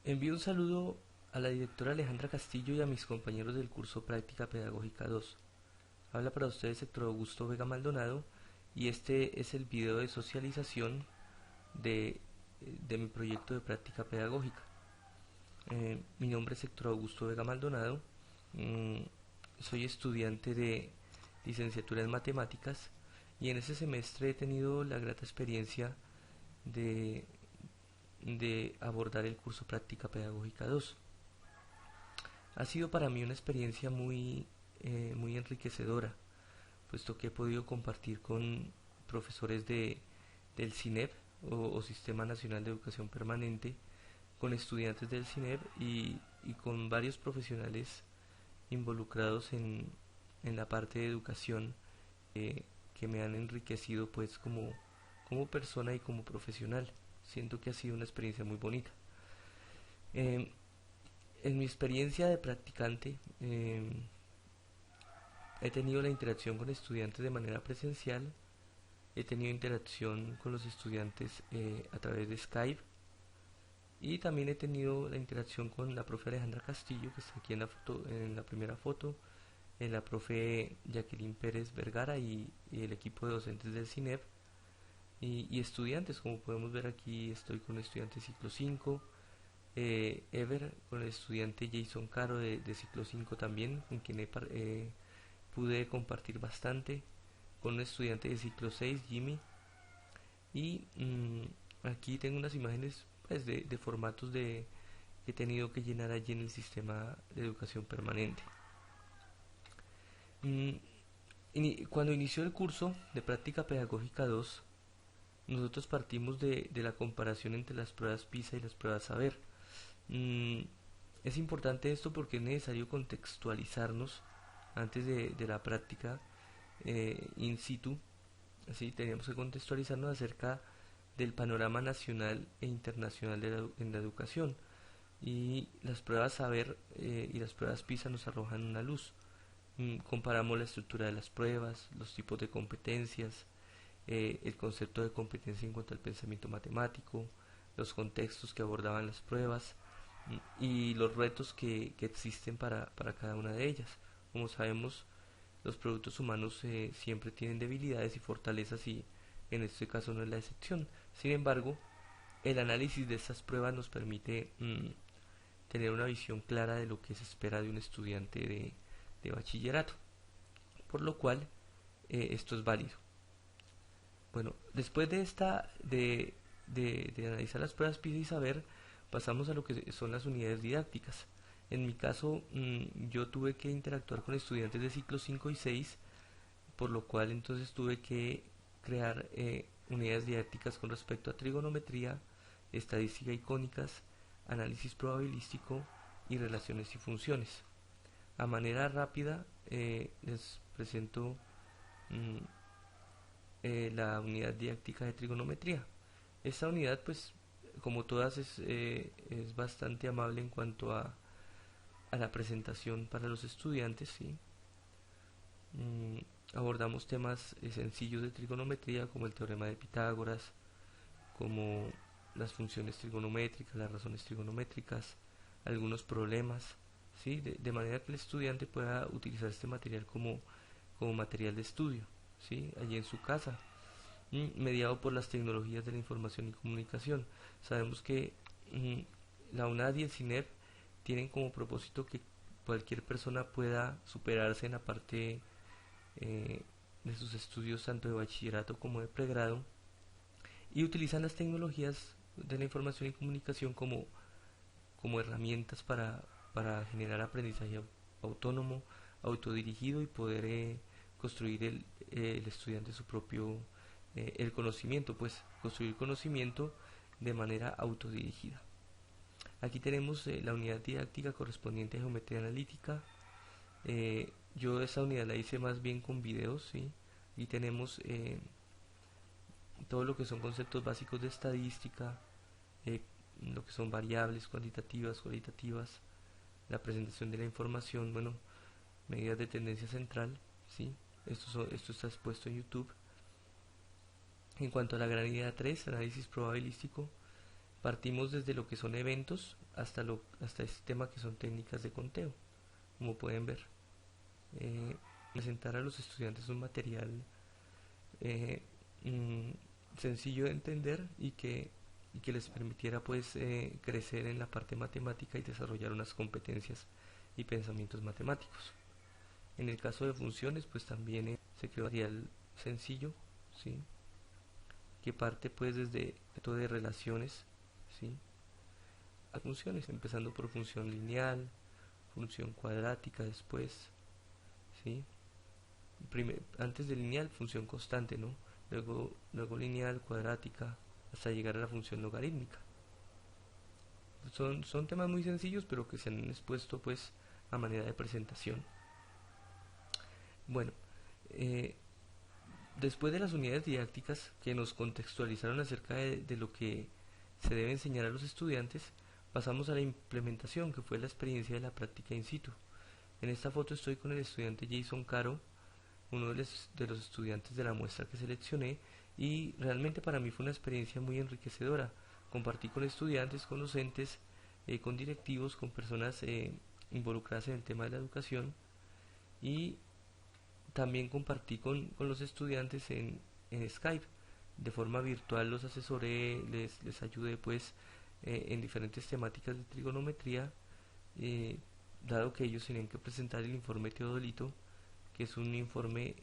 Envío un saludo a la directora Alejandra Castillo y a mis compañeros del curso Práctica Pedagógica 2. Habla para ustedes Héctor Augusto Vega Maldonado y este es el video de socialización de, de mi proyecto de práctica pedagógica. Mi nombre es Héctor Augusto Vega Maldonado, mm, soy estudiante de licenciatura en matemáticas y en este semestre he tenido la grata experiencia de, de abordar el curso Práctica Pedagógica 2. Ha sido para mí una experiencia muy enriquecedora, puesto que he podido compartir con profesores del CINEP o Sistema Nacional de Educación Permanente, con estudiantes del CINEP y con varios profesionales involucrados en la parte de educación que me han enriquecido pues como persona y como profesional. Siento que ha sido una experiencia muy bonita. Eh, en mi experiencia de practicante he tenido la interacción con estudiantes de manera presencial, he tenido interacción con los estudiantes a través de Skype y también he tenido la interacción con la profe Alejandra Castillo, que está aquí en la primera foto, en la profe Jacqueline Pérez Vergara y el equipo de docentes del CINEP y estudiantes. Como podemos ver aquí estoy con el estudiante ciclo 5, Ever con el estudiante Jason Caro de ciclo 5 también, con quien pude compartir bastante, con un estudiante de ciclo 6, Jimmy, y aquí tengo unas imágenes pues, de formatos que he tenido que llenar allí en el sistema de educación permanente. Mm, Cuando inició el curso de práctica pedagógica 2, nosotros partimos de la comparación entre las pruebas PISA y las pruebas Saber. Mm, es importante esto porque es necesario contextualizarnos antes de la práctica in situ. Así teníamos que contextualizarnos acerca del panorama nacional e internacional en la educación. Y las pruebas Saber y las pruebas PISA nos arrojan una luz. Comparamos la estructura de las pruebas, los tipos de competencias, el concepto de competencia en cuanto al pensamiento matemático, los contextos que abordaban las pruebas y los retos que existen para cada una de ellas. Como sabemos, los productos humanos siempre tienen debilidades y fortalezas y en este caso no es la excepción. Sin embargo, el análisis de estas pruebas nos permite tener una visión clara de lo que se espera de un estudiante de bachillerato, por lo cual esto es válido. Bueno, después de analizar las pruebas PISA y Saber, pasamos a lo que son las unidades didácticas. En mi caso, yo tuve que interactuar con estudiantes de ciclo 5 y 6, por lo cual entonces tuve que crear unidades didácticas con respecto a trigonometría, estadística icónicas, análisis probabilístico y relaciones y funciones. A manera rápida les presento mm, la unidad didáctica de trigonometría. Esta unidad, pues, como todas, es bastante amable en cuanto a la presentación para los estudiantes, ¿sí? Mm, Abordamos temas sencillos de trigonometría como el teorema de Pitágoras, como las funciones trigonométricas, las razones trigonométricas, algunos problemas, ¿sí? De manera que el estudiante pueda utilizar este material como material de estudio, ¿sí? Allí en su casa, mediado por las tecnologías de la información y comunicación. Sabemos que la UNAD y el CINEP tienen como propósito que cualquier persona pueda superarse en la parte eh, de sus estudios tanto de bachillerato como de pregrado y utilizan las tecnologías de la información y comunicación como herramientas para generar aprendizaje autónomo, autodirigido y poder construir el estudiante su propio el conocimiento, pues construir conocimiento de manera autodirigida. Aquí tenemos la unidad didáctica correspondiente a geometría analítica. Yo esa unidad la hice más bien con videos, ¿sí? Y tenemos todo lo que son conceptos básicos de estadística, eh, lo que son variables cuantitativas, cualitativas, la presentación de la información, bueno, medidas de tendencia central, ¿sí? Esto está expuesto en YouTube. En cuanto a la gran idea 3, análisis probabilístico, Partimos desde lo que son eventos hasta este tema que son técnicas de conteo, como pueden ver. Presentar a los estudiantes un material eh, mm, sencillo de entender y que les permitiera pues crecer en la parte matemática y desarrollar unas competencias y pensamientos matemáticos. En el caso de funciones pues también se creó material sencillo, ¿sí? Que parte pues desde todo de relaciones, ¿sí? A funciones, empezando por función lineal, función cuadrática después, ¿sí? Antes de lineal, función constante, ¿no? Luego lineal, cuadrática, hasta llegar a la función logarítmica. Son temas muy sencillos, pero que se han expuesto pues a manera de presentación. Bueno, eh, después de las unidades didácticas que nos contextualizaron acerca de lo que se debe enseñar a los estudiantes, pasamos a la implementación, que fue la experiencia de la práctica in situ. En esta foto estoy con el estudiante Jason Caro, uno de los estudiantes de la muestra que seleccioné, y realmente para mí fue una experiencia muy enriquecedora. Compartí con estudiantes, con docentes, con directivos, con personas involucradas en el tema de la educación, y también compartí con los estudiantes en Skype. De forma virtual los asesoré, les ayudé pues en diferentes temáticas de trigonometría, eh, dado que ellos tenían que presentar el informe Teodolito, que es un informe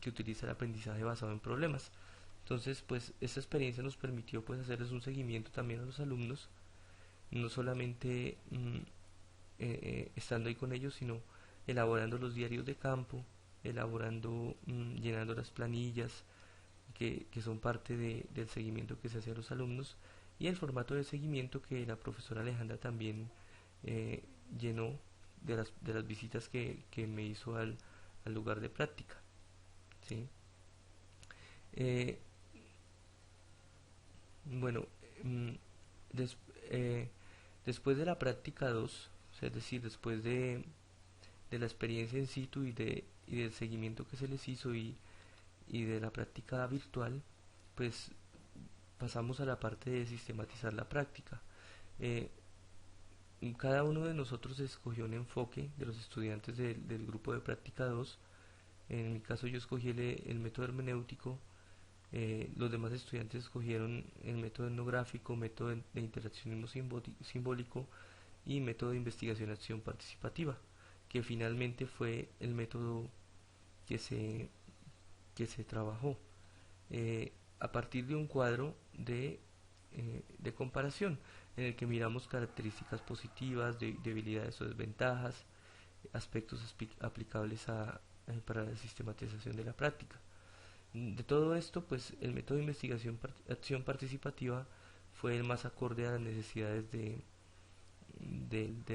que utiliza el aprendizaje basado en problemas. Entonces, pues esta experiencia nos permitió pues hacerles un seguimiento también a los alumnos, no solamente estando ahí con ellos, sino elaborando los diarios de campo, llenando las planillas que son parte del seguimiento que se hace a los alumnos, y el formato de seguimiento que la profesora Alejandra también eh, llenó de las visitas que me hizo al lugar de práctica, ¿sí? Eh, bueno, mm, des- eh, después de la práctica 2, o sea, es decir, después de la experiencia in situ y del seguimiento que se les hizo y de la práctica virtual, pues pasamos a la parte de sistematizar la práctica. Eh, Cada uno de nosotros escogió un enfoque de los estudiantes del grupo de práctica 2. En mi caso yo escogí el método hermenéutico, los demás estudiantes escogieron el método etnográfico, método de interaccionismo simbólico y método de investigación-acción participativa, que finalmente fue el método que que se trabajó a partir de un cuadro de comparación en el que miramos características positivas, debilidades o desventajas, aspectos aplicables para la sistematización de la práctica. De todo esto, pues el método de acción participativa fue el más acorde a las necesidades de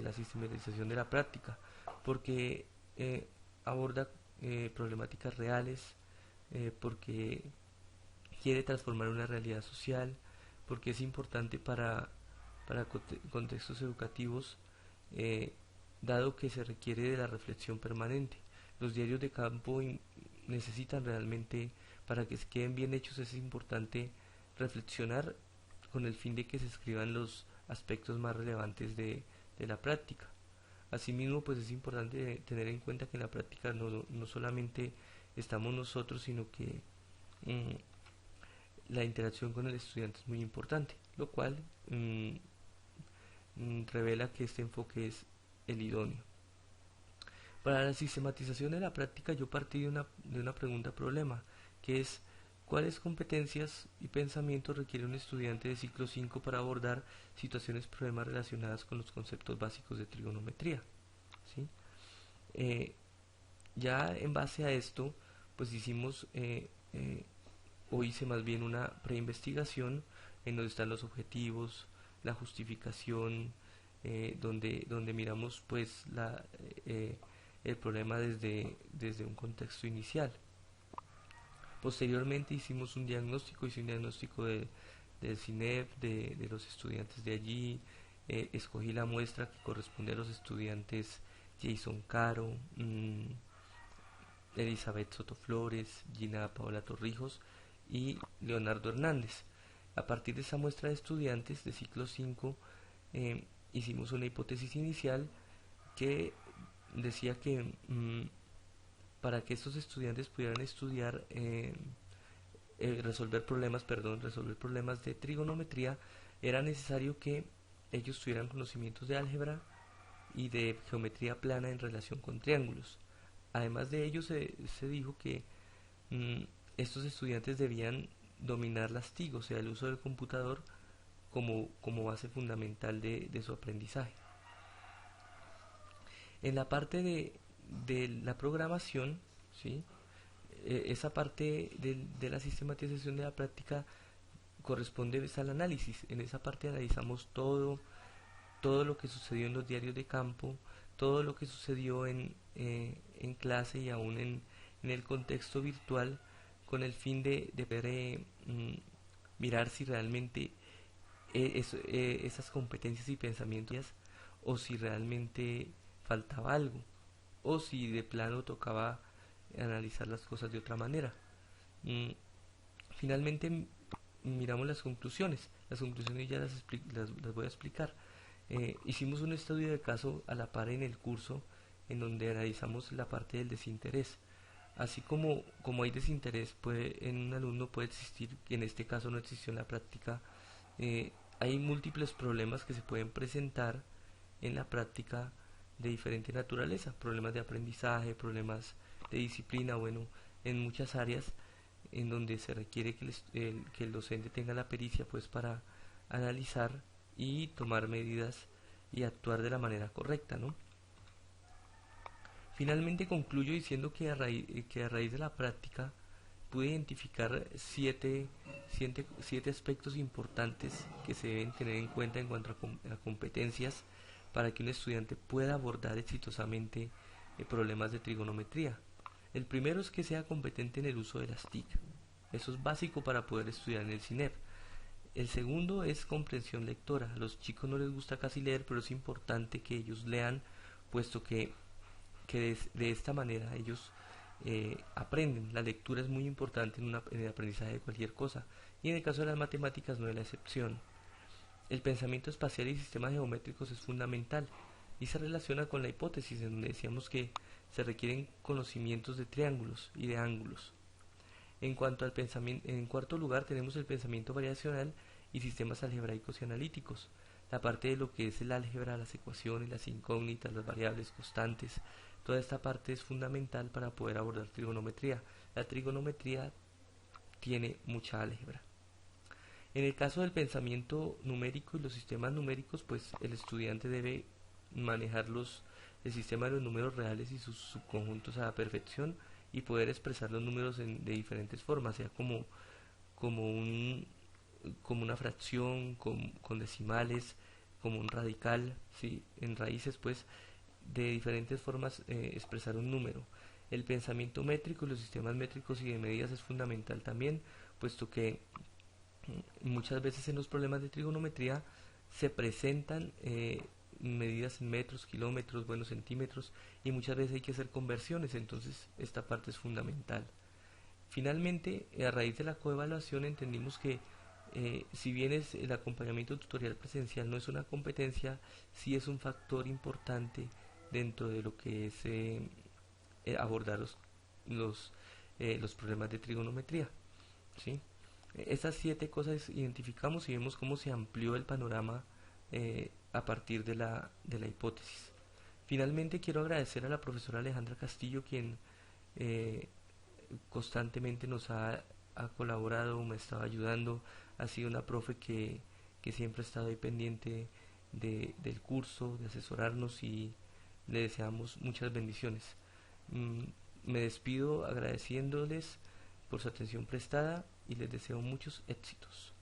la sistematización de la práctica, porque aborda problemáticas reales, porque quiere transformar una realidad social, porque es importante para contextos educativos, eh, dado que se requiere de la reflexión permanente. Los diarios de campo necesitan realmente, para que queden bien hechos, es importante reflexionar con el fin de que se escriban los aspectos más relevantes de la práctica. Asimismo, pues es importante tener en cuenta que en la práctica no solamente estamos nosotros, sino que la interacción con el estudiante es muy importante, lo cual revela que este enfoque es el idóneo. Para la sistematización de la práctica yo partí de una pregunta problema, que es ¿cuáles competencias y pensamientos requiere un estudiante de ciclo 5 para abordar situaciones problemas relacionadas con los conceptos básicos de trigonometría? ¿Sí? Eh, ya en base a esto, pues o hice más bien una preinvestigación en donde están los objetivos, la justificación, donde miramos pues el problema desde un contexto inicial. Posteriormente hice un diagnóstico del CINEP, de los estudiantes de allí, escogí la muestra que corresponde a los estudiantes Jason Caro, Elizabeth Soto Flores, Gina Paola Torrijos y Leonardo Hernández. A partir de esa muestra de estudiantes de ciclo 5, hicimos una hipótesis inicial que decía que para que estos estudiantes pudieran estudiar, resolver problemas de trigonometría, era necesario que ellos tuvieran conocimientos de álgebra y de geometría plana en relación con triángulos. Además de ello, se dijo que mm, estos estudiantes debían dominar las TIC, o sea, el uso del computador como base fundamental de su aprendizaje. En la parte de la programación, ¿sí? Esa parte de la sistematización de la práctica corresponde al análisis. En esa parte analizamos todo lo que sucedió en los diarios de campo, todo lo que sucedió en clase y aún en el contexto virtual, con el fin de poder mirar si realmente esas competencias y pensamientos, o si realmente faltaba algo, o si de plano tocaba analizar las cosas de otra manera. Mm, Finalmente miramos las conclusiones. Las conclusiones ya las voy a explicar. Hicimos un estudio de caso a la par en el curso, en donde analizamos la parte del desinterés. Así como hay desinterés en un alumno, puede existir, que en este caso no existió en la práctica, hay múltiples problemas que se pueden presentar en la práctica de diferente naturaleza, problemas de aprendizaje, problemas de disciplina, bueno, en muchas áreas en donde se requiere que el docente tenga la pericia pues para analizar y tomar medidas y actuar de la manera correcta, ¿no? Finalmente concluyo diciendo que a raíz de la práctica pude identificar siete aspectos importantes que se deben tener en cuenta en cuanto a competencias para que un estudiante pueda abordar exitosamente problemas de trigonometría. El primero es que sea competente en el uso de las TIC. Eso es básico para poder estudiar en el CINEP. El segundo es comprensión lectora. A los chicos no les gusta casi leer, pero es importante que ellos lean, puesto que de esta manera ellos aprenden. La lectura es muy importante en el aprendizaje de cualquier cosa, y en el caso de las matemáticas no es la excepción. El pensamiento espacial y sistemas geométricos es fundamental y se relaciona con la hipótesis, en donde decíamos que se requieren conocimientos de triángulos y de ángulos. En cuanto al pensamiento, en cuarto lugar tenemos el pensamiento variacional y sistemas algebraicos y analíticos. La parte de lo que es el álgebra, las ecuaciones, las incógnitas, las variables constantes, toda esta parte es fundamental para poder abordar trigonometría. La trigonometría tiene mucha álgebra. En el caso del pensamiento numérico y los sistemas numéricos, pues el estudiante debe manejar el sistema de los números reales y sus subconjuntos a la perfección y poder expresar los números de diferentes formas, sea como, un, como una fracción, con decimales, como un radical, ¿sí? En raíces, pues, de diferentes formas expresar un número. El pensamiento métrico y los sistemas métricos y de medidas es fundamental también, puesto que muchas veces en los problemas de trigonometría se presentan medidas en metros, kilómetros, bueno, centímetros, y muchas veces hay que hacer conversiones, entonces esta parte es fundamental. Finalmente, a raíz de la coevaluación entendimos que si bien el acompañamiento tutorial presencial no es una competencia, sí es un factor importante dentro de lo que es abordar los, los problemas de trigonometría, ¿sí? Estas siete cosas identificamos y vemos cómo se amplió el panorama a partir de la hipótesis. Finalmente quiero agradecer a la profesora Alejandra Castillo, quien eh, constantemente ha colaborado, me estaba ayudando, ha sido una profe que siempre ha estado ahí pendiente del curso, de asesorarnos, y le deseamos muchas bendiciones. Mm, Me despido agradeciéndoles por su atención prestada y les deseo muchos éxitos.